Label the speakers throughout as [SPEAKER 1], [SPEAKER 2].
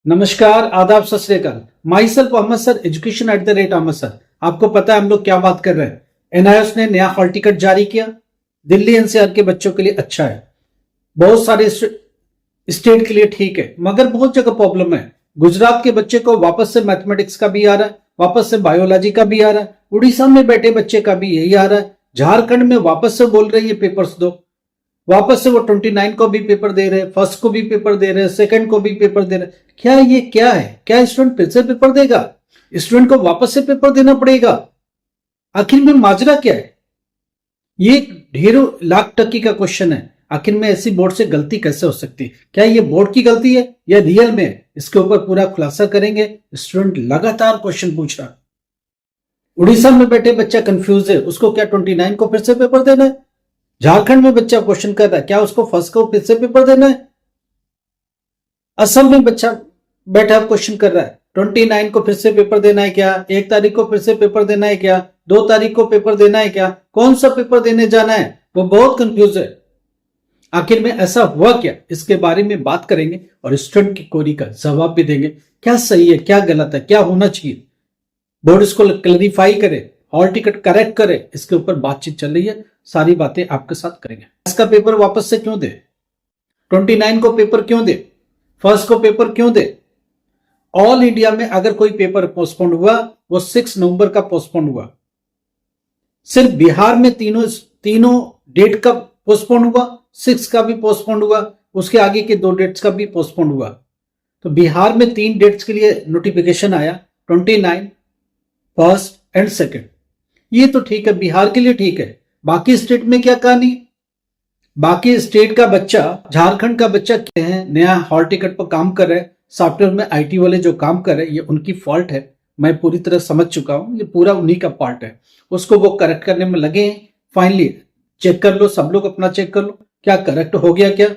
[SPEAKER 1] नमस्कार, आदाब, सत श्री अकाल। Myself Ahmad sir, education @Ahmad sir. आपको पता है हम लोग क्या बात कर रहे हैं। एनआईओएस ने नया हॉल टिकट जारी किया। दिल्ली एनसीआर के बच्चों के लिए अच्छा है, बहुत सारे स्टेट के लिए ठीक है, मगर बहुत जगह प्रॉब्लम है। गुजरात के बच्चे को वापस से मैथमेटिक्स का भी आ रहा है, वापस से बायोलॉजी का भी आ रहा है, उड़ीसा में बैठे बच्चे का भी यही आ रहा है, झारखंड में वापस से बोल रहे हैं पेपर्स दो, वापस से वो 29 को भी पेपर दे रहे हैं, फर्स्ट को भी पेपर दे रहे हैं, सेकंड को भी पेपर दे रहे हैं। क्या ये क्या है? क्या स्टूडेंट फिर से पेपर देगा? स्टूडेंट को वापस से पेपर देना पड़ेगा? आखिर में माजरा क्या है? ये ढेरों लाख टक्की का क्वेश्चन है। आखिर में ऐसी बोर्ड से गलती कैसे हो सकती है? क्या ये बोर्ड की गलती है या रियल में है? इसके ऊपर पूरा खुलासा करेंगे। स्टूडेंट लगातार क्वेश्चन पूछ रहा। उड़ीसा में बैठे बच्चा कंफ्यूज है, उसको क्या 29 को फिर से पेपर देना है? झारखंड में बच्चा क्वेश्चन कर रहा है, क्या उसको फर्स्ट को फिर से पेपर देना है? असम में बच्चा बैठा क्वेश्चन कर रहा है, 29 को फिर से पेपर देना है क्या? 1 तारीख को फिर से पेपर देना है क्या? 2 तारीख को पेपर देना है क्या? कौन सा पेपर देने जाना है? वो बहुत कंफ्यूज है। आखिर में ऐसा हुआ क्या, इसके बारे में बात करेंगे और स्टूडेंट की क्वेरी का जवाब भी देंगे। क्या सही है, क्या गलत है, क्या होना चाहिए, बोर्ड इसको क्लैरिफाई करे, हॉल टिकट करेक्ट करे, इसके ऊपर बातचीत चल रही है। सारी बातें आपके साथ करेंगे। इसका पेपर वापस से क्यों दे? 29 को पेपर क्यों दे? फर्स्ट को पेपर क्यों दे? ऑल इंडिया में अगर कोई पेपर पोस्टपोन हुआ, वो 6 नवंबर का पोस्टपोन हुआ। सिर्फ बिहार में तीनों डेट का पोस्टपोन हुआ, 6 का भी पोस्टपोन हुआ, उसके आगे के 2 डेट्स का भी पोस्टपोन हुआ। तो बिहार में 3 डेट्स के लिए नोटिफिकेशन आया, 29, फर्स्ट एंड सेकेंड। ये तो ठीक है, बिहार के लिए ठीक है। बाकी स्टेट में क्या कहानी? बाकी स्टेट का बच्चा, झारखंड का बच्चा क्या है, नया हॉल टिकट पर काम कर रहे हैं। सॉफ्टवेयर में आईटी वाले जो काम कर रहे हैं, ये उनकी फॉल्ट है, मैं पूरी तरह समझ चुका हूं, ये पूरा उन्हीं का पार्ट है। उसको वो करेक्ट करने में लगे हैं। फाइनली चेक कर लो, सब लोग अपना चेक कर लो, क्या करेक्ट हो गया? क्या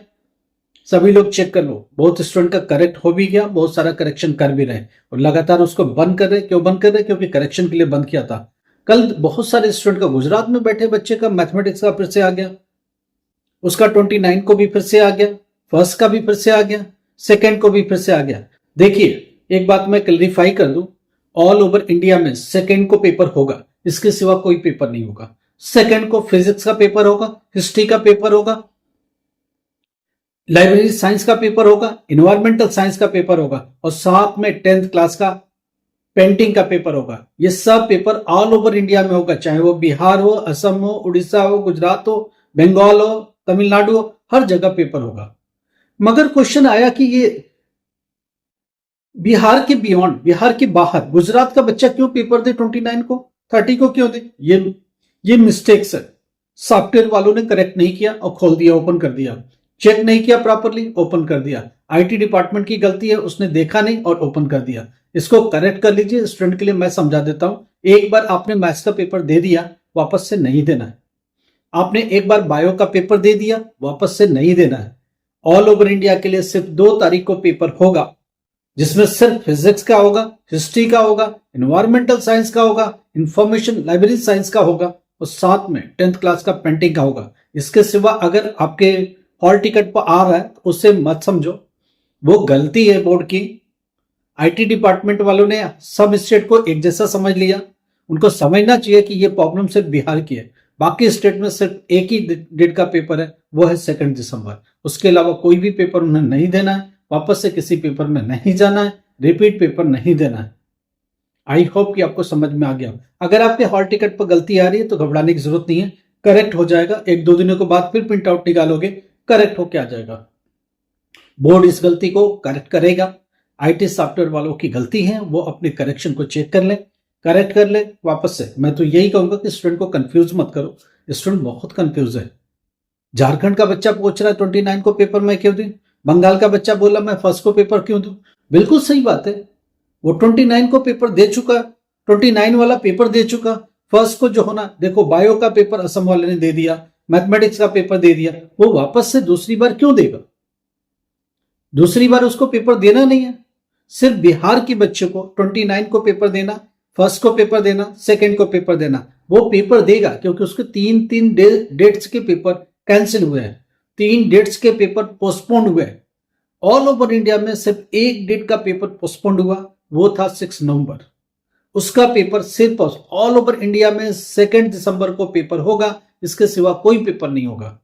[SPEAKER 1] सभी लोग चेक कर लो। बहुत स्टूडेंट का करेक्ट हो भी गया, बहुत सारा करेक्शन कर भी रहे और लगातार उसको बंद कर रहे। क्यों बंद कर रहे? क्योंकि करेक्शन के लिए बंद किया था। कल बहुत सारे स्टूडेंट का, गुजरात में बैठे बच्चे का मैथमेटिक्स का फिर से आ गया, उसका 29 को भी फिर से आ गया, फर्स्ट का भी फिर से आ गया, सेकंड को भी फिर से आ गया। देखिए, एक बात मैं क्लैरिफाई कर दूं, ऑल ओवर इंडिया में सेकंड को पेपर होगा, इसके सिवा कोई पेपर नहीं होगा। सेकंड को फिजिक्स का पेपर होगा, हिस्ट्री का पेपर होगा, लाइब्रेरी साइंस का पेपर होगा, इन्वायरमेंटल साइंस का पेपर होगा और साथ में 10th क्लास का पेंटिंग का पेपर होगा। ये सब पेपर ऑल ओवर इंडिया में होगा, चाहे वो बिहार हो, असम हो, उड़ीसा हो, गुजरात हो, बंगाल हो, तमिलनाडु हो, हर जगह पेपर होगा। मगर क्वेश्चन आया कि ये बिहार के बियॉन्ड, बिहार के बाहर, गुजरात का बच्चा क्यों पेपर दे 29 को, 30 को क्यों दे? ये मिस्टेक्स है। सॉफ्टवेयर वालों ने करेक्ट नहीं किया और खोल दिया, ओपन कर दिया। चेक नहीं किया प्रॉपरली, ओपन कर दिया। आईटी डिपार्टमेंट की गलती है, उसने देखा नहीं और ओपन कर दिया। इसको करेक्ट कर लीजिए। स्टूडेंट के लिए मैं समझा देता हूं। एक बार आपने मैथ्स का पेपर दे दिया, वापस से नहीं देना है। आपने एक बार बायो का पेपर दे दिया, वापस से नहीं देना है। ऑल ओवर इंडिया के लिए सिर्फ 2 तारीख को पेपर होगा, जिसमें सिर्फ फिजिक्स का होगा, हिस्ट्री का होगा, इन्वायरमेंटल साइंस का होगा, इंफॉर्मेशन लाइब्रेरी साइंस का होगा और साथ में 10th क्लास का पेंटिंग का होगा। इसके सिवा अगर आपके हॉल टिकट पर आ रहा है तो उसे मत समझो, वो गलती है बोर्ड की। आईटी डिपार्टमेंट वालों ने सब स्टेट को एक जैसा समझ लिया। उनको समझना चाहिए कि ये प्रॉब्लम सिर्फ बिहार की है। बाकी स्टेट में सिर्फ एक ही डेट का पेपर है, वो है 2 दिसंबर। उसके अलावा कोई भी पेपर उन्हें नहीं देना है, वापस से किसी पेपर में नहीं जाना है, रिपीट पेपर नहीं देना है। आई होप कि आपको समझ में आ गया। अगर आपके हॉल टिकट पर गलती आ रही है तो घबराने की जरूरत नहीं है, करेक्ट हो जाएगा। 1-2 दिनों के बाद फिर प्रिंट आउट निकालोगे, करेक्ट होके आ जाएगा। बोर्ड इस गलती को करेक्ट करेगा। आईटी सॉफ्टवेयर वालों की गलती है, वो अपने करेक्शन को चेक कर ले, करेक्ट कर ले वापस से। मैं तो यही कहूंगा कि स्टूडेंट को कंफ्यूज मत करो। स्टूडेंट बहुत कंफ्यूज है। झारखंड का बच्चा पूछ रहा है 29 को पेपर मैं क्यों दूं? बंगाल का बच्चा बोला मैं फर्स्ट को पेपर क्यों दूं? बिल्कुल सही बात है। वो 29 को पेपर दे चुका, 29 वाला पेपर दे चुका। फर्स्ट को जो होना, देखो बायो का पेपर असम वाले ने दे दिया, मैथमेटिक्स का पेपर दे दिया, वो वापस से दूसरी बार क्यों देगा? दूसरी बार उसको पेपर देना नहीं है। सिर्फ बिहार के बच्चे को 29 को पेपर देना, फर्स्ट को पेपर देना, सेकंड को पेपर देना। वो पेपर देगा क्योंकि उसके 3 डेट्स के पेपर कैंसिल हुए हैं, 3 डेट्स के पेपर पोस्टपोन हुए हैं। ऑल ओवर इंडिया में सिर्फ एक डेट का पेपर पोस्टपोन्ड हुआ, वो था 6 नवंबर। उसका पेपर सिर्फ ऑल ओवर इंडिया में 2 दिसंबर को पेपर होगा, इसके सिवा कोई पेपर नहीं होगा।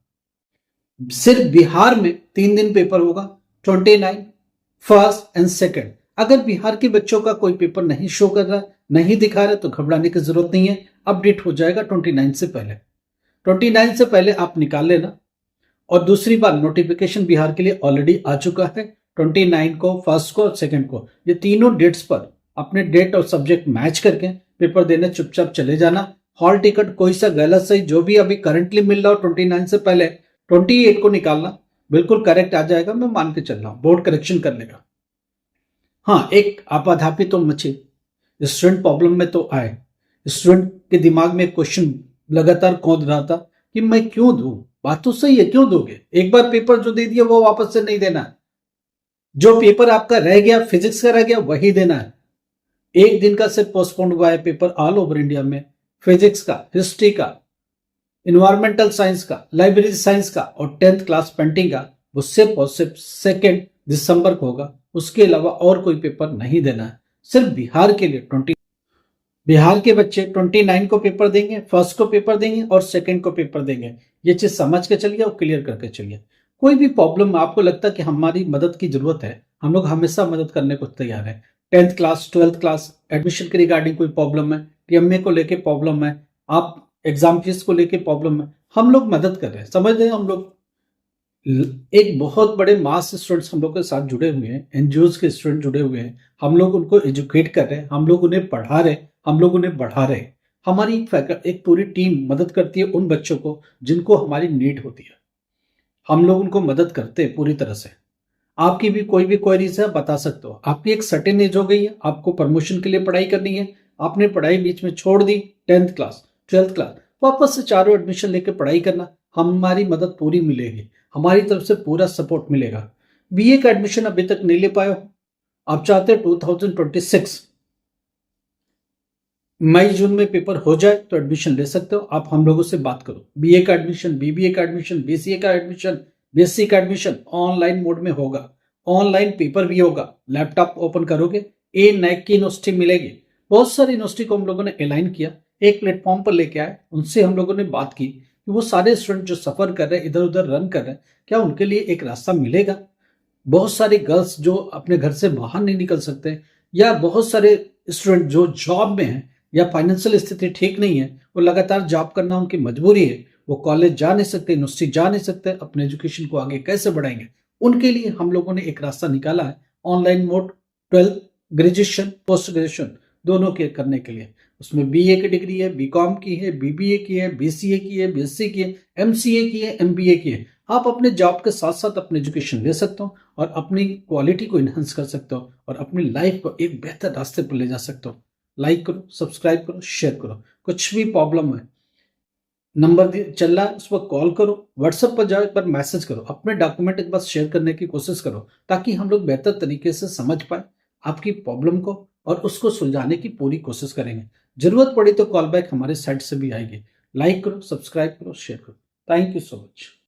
[SPEAKER 1] सिर्फ बिहार में 3 दिन पेपर होगा, 29, 1 एंड 2। अगर बिहार के बच्चों का कोई पेपर नहीं शो कर रहा, नहीं दिखा रहा, तो घबराने की जरूरत नहीं है, अपडेट हो जाएगा 29 से पहले। 29 से पहले आप निकाल लेना। और दूसरी बात, नोटिफिकेशन बिहार के लिए ऑलरेडी आ चुका है 29 को, 1 को और 2 को। ये तीनों डेट्स पर अपने डेट और सब्जेक्ट मैच करके पेपर देने चुपचाप चले जाना। हॉल टिकट कोई सा गलत सही जो भी अभी करंटली मिल रहा हो 29 से पहले 28 को निकालना, बिल्कुल करेक्ट आ जाएगा। मैं मान के चल रहा हूं, बोर्ड करेक्शन कर लेगा। हाँ, एक आपाधापी तो मचे, स्टूडेंट प्रॉब्लम में तो आए। स्टूडेंट के दिमाग में क्वेश्चन लगातार कौंध रहा था कि मैं क्यों दूं। बात तो सही है, क्यों दोगे? एक बार पेपर जो दे दिया वो वापस से नहीं देना है। जो पेपर आपका रह गया, फिजिक्स का रह गया, वही देना है। एक दिन का सिर्फ पोस्टपोन हुआ है पेपर ऑल ओवर इंडिया में, फिजिक्स का, हिस्ट्री का, इन्वायरमेंटल साइंस का, लाइब्रेरी साइंस का और 10th क्लास पेंटिंग का, वो सिर्फ और सिर्फ 2 दिसंबर को होगा। उसके अलावा और कोई पेपर नहीं देना है। सिर्फ बिहार के लिए बिहार के बच्चे 29 को पेपर देंगे, 1 को पेपर देंगे और 2 को पेपर देंगे। ये चीज समझ के चलिए और क्लियर करके चलिए। कोई भी प्रॉब्लम आपको लगता है कि हमारी मदद की जरूरत है, हम लोग हमेशा मदद करने को तैयार है। 10th class, 12th class admission के रिगार्डिंग कोई प्रॉब्लम है, टीएमए को लेके प्रॉब्लम है, आप एग्जाम फीस को लेके प्रॉब्लम है, हम लोग मदद कर रहे हैं। समझ रहे हैं? हम लोग एक बहुत बड़े मास स्टूडेंट्स हम लोग के साथ जुड़े हुए हैं, एनजीओज के स्टूडेंट जुड़े हुए हैं। हम लोग उनको एजुकेट कर रहे हैं, हम लोग उन्हें पढ़ा रहे हैं, हम लोग उन्हें बढ़ा रहे हैं। हमारी एक पूरी टीम मदद करती है उन बच्चों को जिनको हमारी नीड होती है। हम लोग उनको मदद करते हैं पूरी तरह से। आपकी भी कोई भी क्वेरीज है, बता सकते हो। आपकी एक सर्टेन एज हो गई है, आपको प्रमोशन के लिए पढ़ाई करनी है, आपने पढ़ाई बीच में छोड़ दी, 10th क्लास, 12th क्लास, वापस से चारों एडमिशन लेके पढ़ाई करना, हमारी मदद पूरी मिलेगी, हमारी तरफ से पूरा सपोर्ट मिलेगा। बीए का एडमिशन अभी तक नहीं ले पाए हो, आप चाहते हैं 2026 मई जून में पेपर हो जाए तो एडमिशन ले सकते हो। आप हम लोगों से बात करो। बीए का एडमिशन, बीबीए का एडमिशन, बीसीए का एडमिशन, बीएससी का एडमिशन ऑनलाइन मोड में होगा। ऑनलाइन पेपर भी होगा, लैपटॉप ओपन करोगे, NAAC की यूनिवर्सिटी मिलेगी। बहुत सारी यूनिवर्सिटी को हम लोगों ने अलाइन किया, एक प्लेटफॉर्म पर लेके आए, उनसे हम लोगों ने बात की कि वो सारे स्टूडेंट जो सफर कर रहे हैं, इधर उधर रन कर रहे हैं, क्या उनके लिए एक रास्ता मिलेगा। बहुत सारे गर्ल्स जो अपने घर से बाहर नहीं निकल सकते, या बहुत सारे स्टूडेंट जो जॉब में हैं या फाइनेंशियल स्थिति ठीक नहीं है, वो लगातार जॉब करना उनकी मजबूरी है, वो कॉलेज जा नहीं सकते, यूनिवर्सिटी जा नहीं सकते, अपने एजुकेशन को आगे कैसे बढ़ाएंगे। उनके लिए हम लोगों ने एक रास्ता निकाला है, online mode 12th graduation, post graduation दोनों के करने के लिए। उसमें बीए की डिग्री है, बीकॉम की है, बीबीए की है, बीसीए की है, बीएससी की है, एमसीए की है, एमबीए की है। आप अपने जॉब के साथ साथ अपने एजुकेशन ले सकते हो और अपनी क्वालिटी को इन्हांस कर सकते हो और अपनी लाइफ को एक बेहतर रास्ते पर ले जा सकते हो। लाइक करो, सब्सक्राइब करो, शेयर करो। कुछ भी प्रॉब्लम है, नंबर चल रहा है, उस पर कॉल करो, व्हाट्सएप पर जाओ, एक बार मैसेज करो, अपने डॉक्यूमेंट एक बार शेयर करने की कोशिश करो, ताकि हम लोग बेहतर तरीके से समझ पाए आपकी प्रॉब्लम को और उसको सुलझाने की पूरी कोशिश करेंगे। जरूरत पड़ी तो कॉल बैक हमारे साइड से भी आएगी। लाइक करो, सब्सक्राइब करो, शेयर करो। Thank you so much.